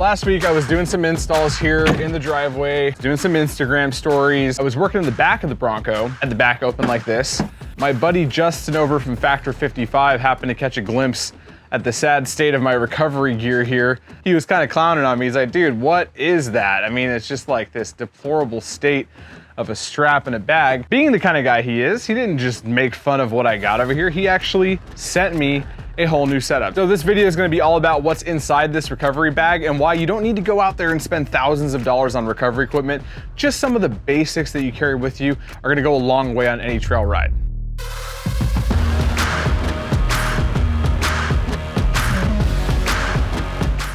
Last week I was doing some installs here in the driveway, doing some Instagram stories. I was working in the back of the Bronco, had the back open like this. My buddy Justin over from Factor 55 happened to catch a glimpse at the sad state of my recovery gear here. He was kind of clowning on me. He's like, dude, what is that? I mean, it's just like this deplorable state of a strap and a bag. Being the kind of guy he is, he didn't just make fun of what I got over here. He actually sent me a whole new setup. So this video is gonna be all about what's inside this recovery bag and why you don't need to go out there and spend thousands of dollars on recovery equipment. Just some of the basics that you carry with you are gonna go a long way on any trail ride.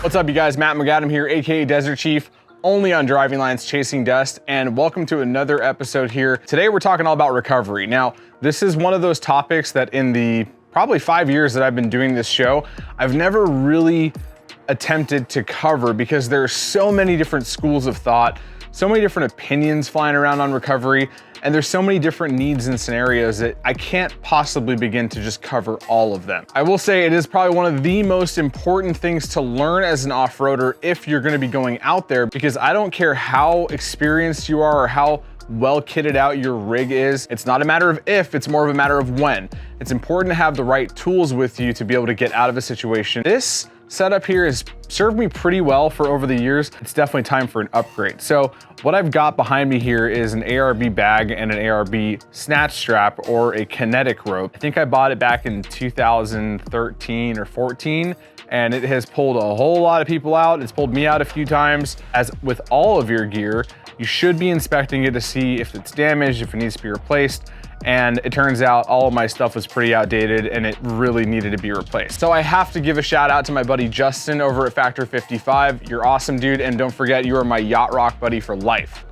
What's up, you guys? Matt McAdam here, AKA Desert Chief, only on Driving Lines Chasing Dust, and welcome to another episode here. Today we're talking all about recovery. Now, this is one of those topics that in the probably 5 years that I've been doing this show, I've never really attempted to cover because there are so many different schools of thought, so many different opinions flying around on recovery, and there's so many different needs and scenarios that I can't possibly begin to just cover all of them. I will say it is probably one of the most important things to learn as an off-roader if you're gonna be going out there, because I don't care how experienced you are or how well kitted out your rig is. It's not a matter of if, it's more of a matter of when. It's important to have the right tools with you to be able to get out of a situation. This setup here has served me pretty well for over the years. It's definitely time for an upgrade. So what I've got behind me here is an ARB bag and an ARB snatch strap or a Kinetic rope. I think I bought it back in 2013 or 14. And it has pulled a whole lot of people out. It's pulled me out a few times. As with all of your gear, you should be inspecting it to see if it's damaged, if it needs to be replaced. And it turns out all of my stuff was pretty outdated and it really needed to be replaced. So I have to give a shout out to my buddy Justin over at Factor 55. You're awesome, dude. And don't forget, you are my yacht rock buddy for life.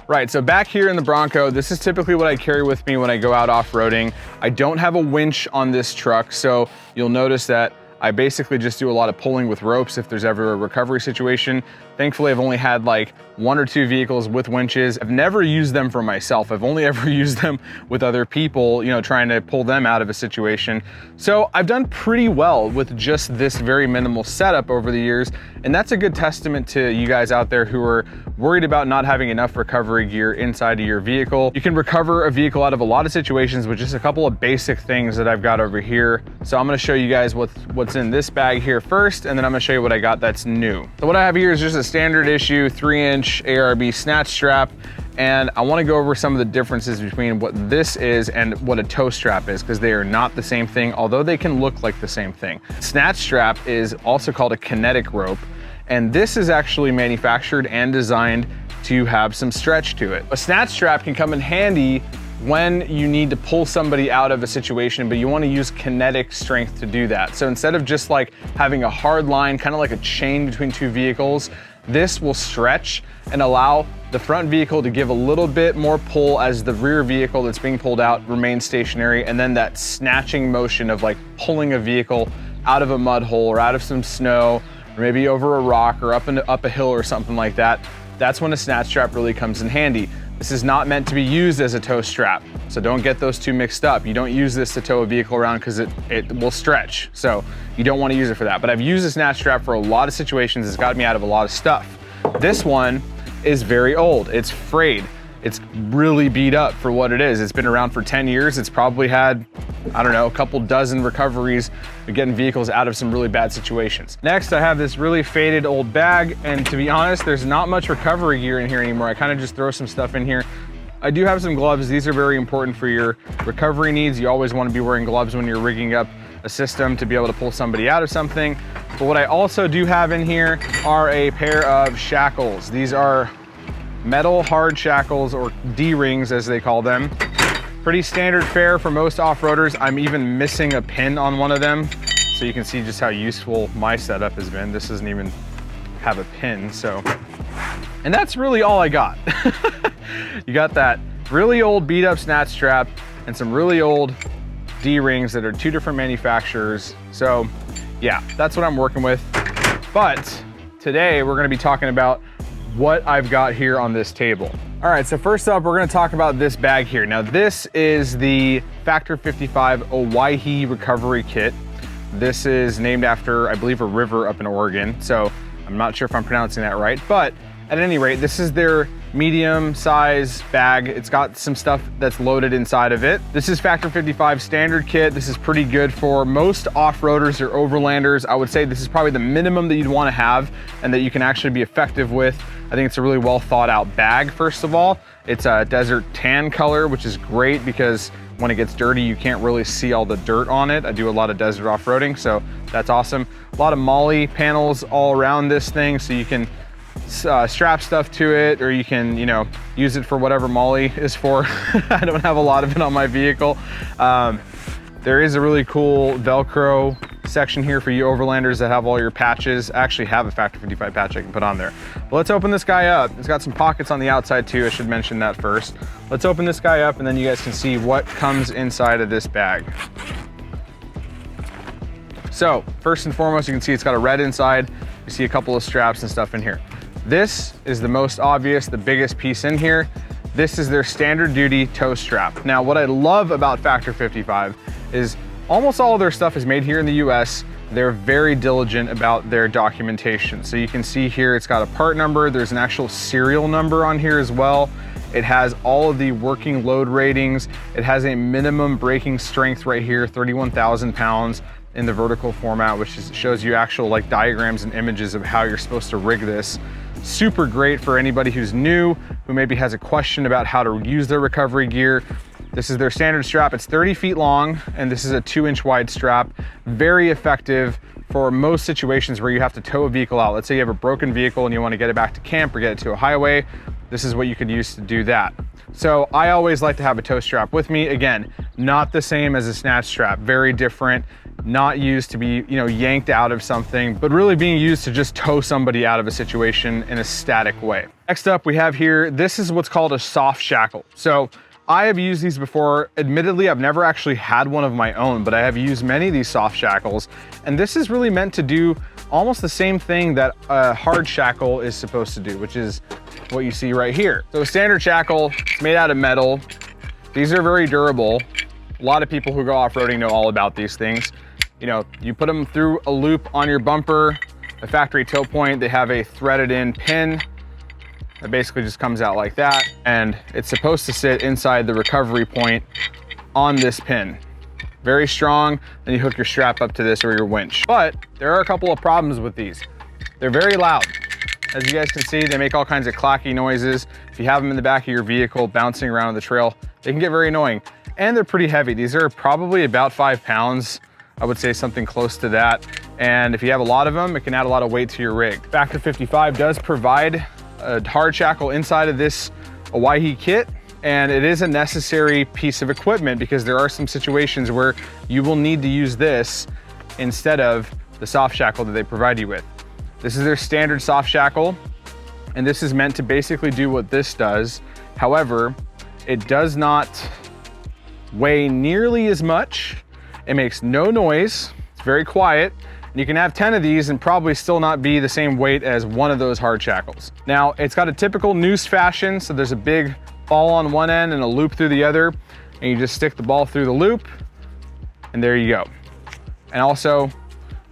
Right, so back here in the Bronco, this is typically what I carry with me when I go out off-roading. I don't have a winch on this truck, so you'll notice that I basically just do a lot of pulling with ropes if there's ever a recovery situation. Thankfully, I've only had like 1 or 2 vehicles with winches. I've never used them for myself. I've only ever used them with other people, you know, trying to pull them out of a situation. So I've done pretty well with just this very minimal setup over the years. And that's a good testament to you guys out there who are worried about not having enough recovery gear inside of your vehicle. You can recover a vehicle out of a lot of situations with just a couple of basic things that I've got over here. So I'm gonna show you guys what's in this bag here first, and then I'm gonna show you what I got that's new. So what I have here is just a standard issue 3-inch ARB snatch strap, and I wanna go over some of the differences between what this is and what a toe strap is, because they are not the same thing, although they can look like the same thing. Snatch strap is also called a Kinetic rope, and this is actually manufactured and designed to have some stretch to it. A snatch strap can come in handy when you need to pull somebody out of a situation, but you want to use kinetic strength to do that. So instead of just like having a hard line, kind of like a chain between 2 vehicles, this will stretch and allow the front vehicle to give a little bit more pull as the rear vehicle that's being pulled out remains stationary. And then that snatching motion of like pulling a vehicle out of a mud hole or out of some snow, or maybe over a rock or up a hill or something like that, that's when a snatch strap really comes in handy. This is not meant to be used as a tow strap, so don't get those two mixed up. You don't use this to tow a vehicle around because it will stretch, so you don't want to use it for that. But I've used a snatch strap for a lot of situations. It's got me out of a lot of stuff. This one is very old. It's frayed. It's really beat up for what it is. It's been around for 10 years. It's probably had, I don't know, a couple dozen recoveries of getting vehicles out of some really bad situations. Next, I have this really faded old bag, and to be honest, there's not much recovery gear in here anymore. I kind of just throw some stuff in here. I do have some gloves. These are very important for your recovery needs. You always want to be wearing gloves when you're rigging up a system to be able to pull somebody out of something. But what I also do have in here are a pair of shackles. These are metal hard shackles, or D-rings as they call them. Pretty standard fare for most off-roaders. I'm even missing a pin on one of them, so you can see just how useful my setup has been. This doesn't even have a pin, so. And that's really all I got. You got that really old beat up snatch strap and some really old D-rings that are 2 different manufacturers. So yeah, that's what I'm working with. But today we're gonna be talking about what I've got here on this table. All right, so first up, we're gonna talk about this bag here. Now this is the Factor 55 Owyhee recovery kit. This is named after, I believe, a river up in Oregon. So I'm not sure if I'm pronouncing that right, but at any rate, this is their medium size bag. It's got some stuff that's loaded inside of it. This is Factor 55 standard kit. This is pretty good for most off-roaders or overlanders. I would say this is probably the minimum that you'd want to have and that you can actually be effective with. I think it's a really well thought out bag, first of all. It's a desert tan color, which is great because when it gets dirty, you can't really see all the dirt on it. I do a lot of desert off-roading, so that's awesome. A lot of MOLLE panels all around this thing, so you can strap stuff to it, or you can, you know, use it for whatever MOLLE is for. I don't have a lot of it on my vehicle. There is a really cool Velcro section here for you overlanders that have all your patches. I actually have a Factor 55 patch I can put on there. But let's open this guy up. It's got some pockets on the outside too. I should mention that first. Let's open this guy up and then you guys can see what comes inside of this bag. So first and foremost, you can see it's got a red inside. You see a couple of straps and stuff in here. This is the most obvious, the biggest piece in here. This is their standard duty toe strap. Now, what I love about Factor 55 is almost all of their stuff is made here in the US. They're very diligent about their documentation. So you can see here, it's got a part number. There's an actual serial number on here as well. It has all of the working load ratings. It has a minimum braking strength right here, 31,000 pounds in the vertical format, which shows you actual like diagrams and images of how you're supposed to rig this. Super great for anybody who's new, who maybe has a question about how to use their recovery gear. This is their standard strap. It's 30 feet long, and this is a 2-inch wide strap. Very effective for most situations where you have to tow a vehicle out. Let's say you have a broken vehicle and you want to get it back to camp or get it to a highway. This is what you could use to do that. So I always like to have a tow strap with me. Again, not the same as a Snatch strap, very different. Not used to be, you know, yanked out of something, but really being used to just tow somebody out of a situation in a static way. Next up we have here, this is what's called a soft shackle. So I have used these before. Admittedly, I've never actually had one of my own, but I have used many of these soft shackles. And this is really meant to do almost the same thing that a hard shackle is supposed to do, which is what you see right here. So a standard shackle, it's made out of metal. These are very durable. A lot of people who go off-roading know all about these things. You know, you put them through a loop on your bumper, a factory tow point, they have a threaded in pin that basically just comes out like that. And it's supposed to sit inside the recovery point on this pin. Very strong, then you hook your strap up to this or your winch. But there are a couple of problems with these. They're very loud. As you guys can see, they make all kinds of clacky noises. If you have them in the back of your vehicle bouncing around on the trail, they can get very annoying. And they're pretty heavy. These are probably about 5 pounds. I would say something close to that. And if you have a lot of them, it can add a lot of weight to your rig. Factor 55 does provide a hard shackle inside of this Owyhee kit. And it is a necessary piece of equipment because there are some situations where you will need to use this instead of the soft shackle that they provide you with. This is their standard soft shackle. And this is meant to basically do what this does. However, it does not weigh nearly as much. It makes no noise, it's very quiet, and you can have 10 of these and probably still not be the same weight as one of those hard shackles. Now, it's got a typical noose fashion, so there's a big ball on one end and a loop through the other, and you just stick the ball through the loop, and there you go. And also,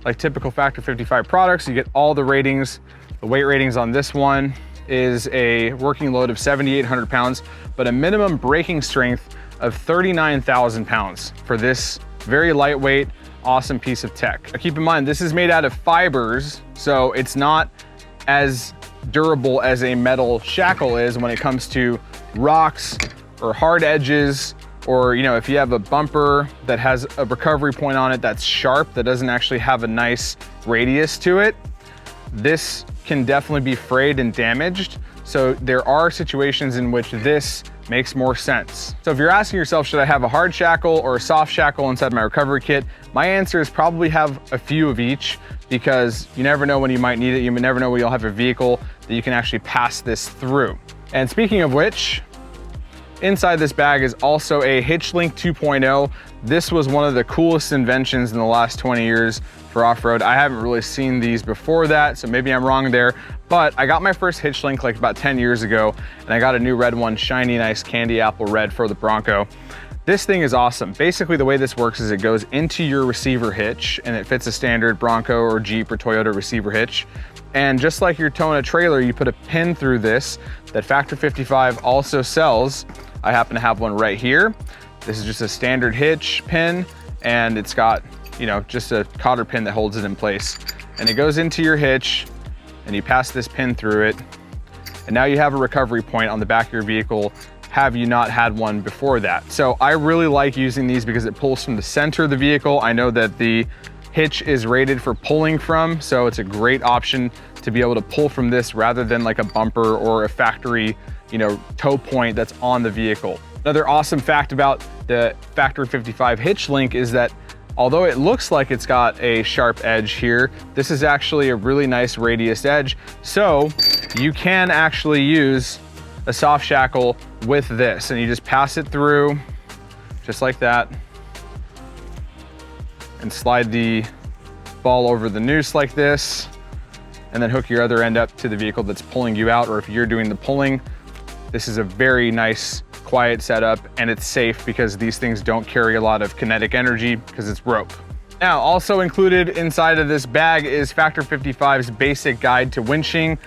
like typical Factor 55 products, you get all the ratings. The weight ratings on this one is a working load of 7,800 pounds, but a minimum braking strength of 39,000 pounds for this very lightweight, awesome piece of tech. Now keep in mind, this is made out of fibers, so it's not as durable as a metal shackle is when it comes to rocks or hard edges, or, you know, if you have a bumper that has a recovery point on it that's sharp, that doesn't actually have a nice radius to it, this can definitely be frayed and damaged. So there are situations in which this makes more sense. So if you're asking yourself, should I have a hard shackle or a soft shackle inside my recovery kit? My answer is probably have a few of each, because you never know when you might need it. You never know when you'll have a vehicle that you can actually pass this through. And speaking of which, inside this bag is also a Hitch Link 2.0. This was one of the coolest inventions in the last 20 years for off-road. I haven't really seen these before that, so maybe I'm wrong there, but I got my first Hitch Link like about 10 years ago, and I got a new red one, shiny, nice candy apple red for the Bronco. This thing is awesome. Basically, the way this works is it goes into your receiver hitch and it fits a standard Bronco or Jeep or Toyota receiver hitch. And just like you're towing a trailer, you put a pin through this that Factor 55 also sells. I happen to have one right here. This is just a standard hitch pin, and it's got, you know, just a cotter pin that holds it in place. And it goes into your hitch and you pass this pin through it. And now you have a recovery point on the back of your vehicle, have you not had one before that. So I really like using these because it pulls from the center of the vehicle. I know that the hitch is rated for pulling from, so it's a great option to be able to pull from this rather than like a bumper or a factory, you know, tow point that's on the vehicle. Another awesome fact about the Factor 55 hitch link is that although it looks like it's got a sharp edge here, this is actually a really nice radius edge. So you can actually use a soft shackle with this, and you just pass it through just like that and slide the ball over the noose like this, and then hook your other end up to the vehicle that's pulling you out, or if you're doing the pulling, this is a very nice quiet setup, and it's safe because these things don't carry a lot of kinetic energy because it's rope. Now, also included inside of this bag is Factor 55's basic guide to winching.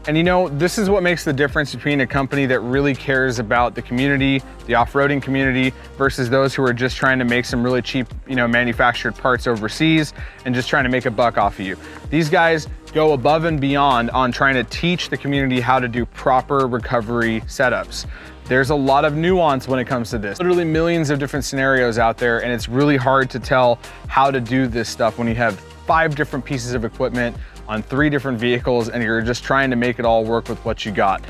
And you know, this is what makes the difference between a company that really cares about the community, the off-roading community, versus those who are just trying to make some really cheap, you know, manufactured parts overseas and just trying to make a buck off of you. These guys go above and beyond on trying to teach the community how to do proper recovery setups. There's a lot of nuance when it comes to this. Literally millions of different scenarios out there, and it's really hard to tell how to do this stuff when you have 5 different pieces of equipment on 3 different vehicles and you're just trying to make it all work with what you got.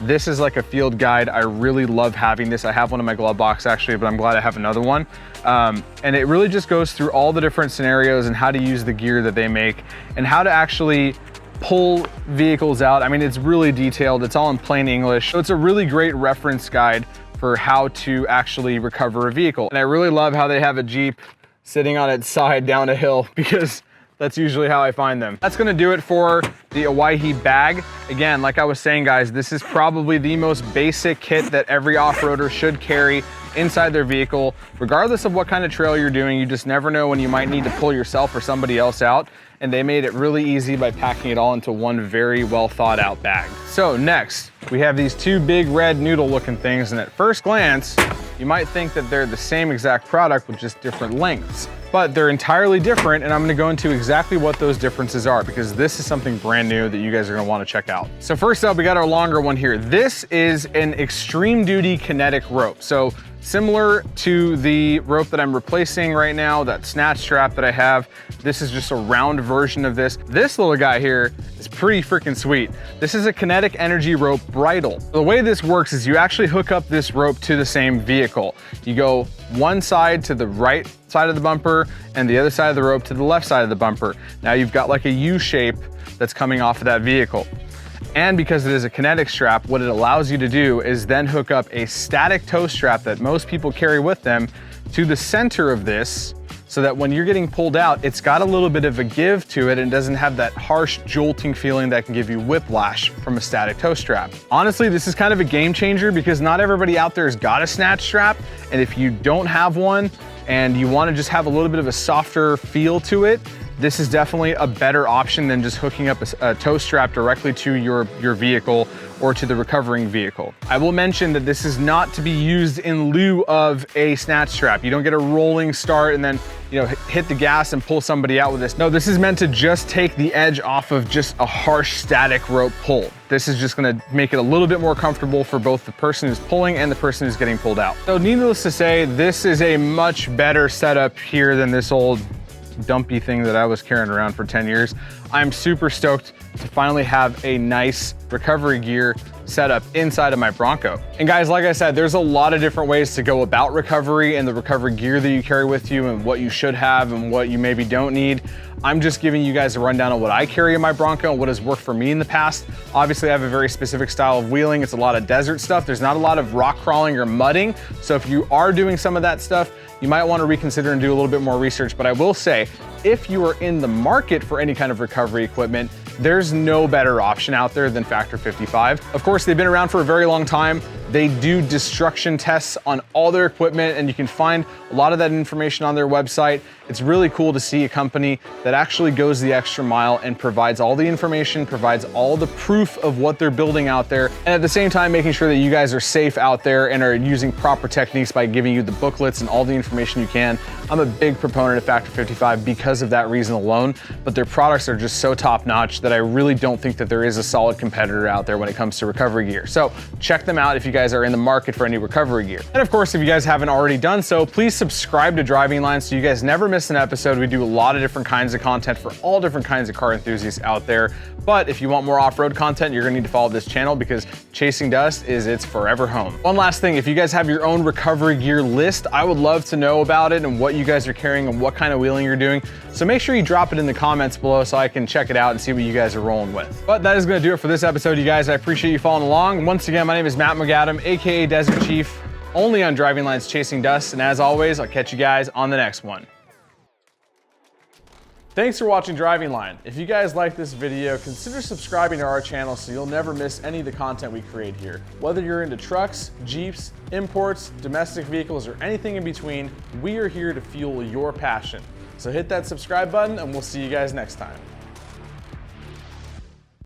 This is like a field guide. I really love having this. I have one in my glove box actually, but I'm glad I have another one. And it really just goes through all the different scenarios and how to use the gear that they make and how to actually pull vehicles out. I mean, it's really detailed. It's all in plain English. So it's a really great reference guide for how to actually recover a vehicle. And I really love how they have a Jeep sitting on its side down a hill because that's usually how I find them. That's gonna do it for the Owyhee bag. Again, like I was saying, guys, this is probably the most basic kit that every off-roader should carry inside their vehicle. Regardless of what kind of trail you're doing, you just never know when you might need to pull yourself or somebody else out. And they made it really easy by packing it all into one very well thought out bag. So next, we have these 2 big red noodle looking things. And at first glance, you might think that they're the same exact product with just different lengths. But they're entirely different, and I'm gonna go into exactly what those differences are because this is something brand new that you guys are gonna wanna check out. So first up, we got our longer one here. This is an extreme duty kinetic rope. So similar to the rope that I'm replacing right now, that Snatch strap that I have, this is just a round version of this. This little guy here is pretty freaking sweet. This is a kinetic energy rope bridle. The way this works is you actually hook up this rope to the same vehicle. You go one side to the right side of the bumper and the other side of the rope to the left side of the bumper. Now you've got like a U shape that's coming off of that vehicle. And because it is a kinetic strap, what it allows you to do is then hook up a static tow strap that most people carry with them to the center of this, so that when you're getting pulled out, it's got a little bit of a give to it and doesn't have that harsh jolting feeling that can give you whiplash from a static tow strap. Honestly, this is kind of a game changer because not everybody out there has got a Snatch strap. And if you don't have one and you want to just have a little bit of a softer feel to it, this is definitely a better option than just hooking up a tow strap directly to your vehicle or to the recovering vehicle. I will mention that this is not to be used in lieu of a Snatch strap. You don't get a rolling start and then, you know, hit the gas and pull somebody out with this. No, this is meant to just take the edge off of just a harsh static rope pull. This is just gonna make it a little bit more comfortable for both the person who's pulling and the person who's getting pulled out. So needless to say, this is a much better setup here than this old dumpy thing that I was carrying around for 10 years. I'm super stoked to finally have a nice recovery gear setup inside of my Bronco. And guys, like I said, there's a lot of different ways to go about recovery and the recovery gear that you carry with you and what you should have and what you maybe don't need. I'm just giving you guys a rundown of what I carry in my Bronco and what has worked for me in the past. Obviously, I have a very specific style of wheeling. It's a lot of desert stuff. There's not a lot of rock crawling or mudding. So if you are doing some of that stuff, you might want to reconsider and do a little bit more research. But I will say, if you are in the market for any kind of recovery equipment, there's no better option out there than Factor 55. Of course, they've been around for a very long time. They do destruction tests on all their equipment, and you can find a lot of that information on their website. It's really cool to see a company that actually goes the extra mile and provides all the information, provides all the proof of what they're building out there, and at the same time making sure that you guys are safe out there and are using proper techniques by giving you the booklets and all the information you can. I'm a big proponent of Factor 55 because of that reason alone, but their products are just so top notch that I really don't think that there is a solid competitor out there when it comes to recovery gear. So check them out if you guys are in the market for any recovery gear. And of course, if you guys haven't already done so, please subscribe to Driving Lines so you guys never miss an episode. We do a lot of different kinds of content for all different kinds of car enthusiasts out there. But if you want more off-road content, you're gonna need to follow this channel because chasing dust is its forever home. One last thing, if you guys have your own recovery gear list, I would love to know about it and what you guys are carrying and what kind of wheeling you're doing. So make sure you drop it in the comments below so I can check it out and see what you guys are rolling with. But that is gonna do it for this episode, you guys. I appreciate you following along. Once again, my name is Matt McAdam, AKA Desert Chief, only on Driving Lines Chasing Dust. And as always, I'll catch you guys on the next one. Thanks for watching Driving Line. If you guys like this video, consider subscribing to our channel so you'll never miss any of the content we create here. Whether you're into trucks, Jeeps, imports, domestic vehicles, or anything in between, we are here to fuel your passion. So hit that subscribe button and we'll see you guys next time.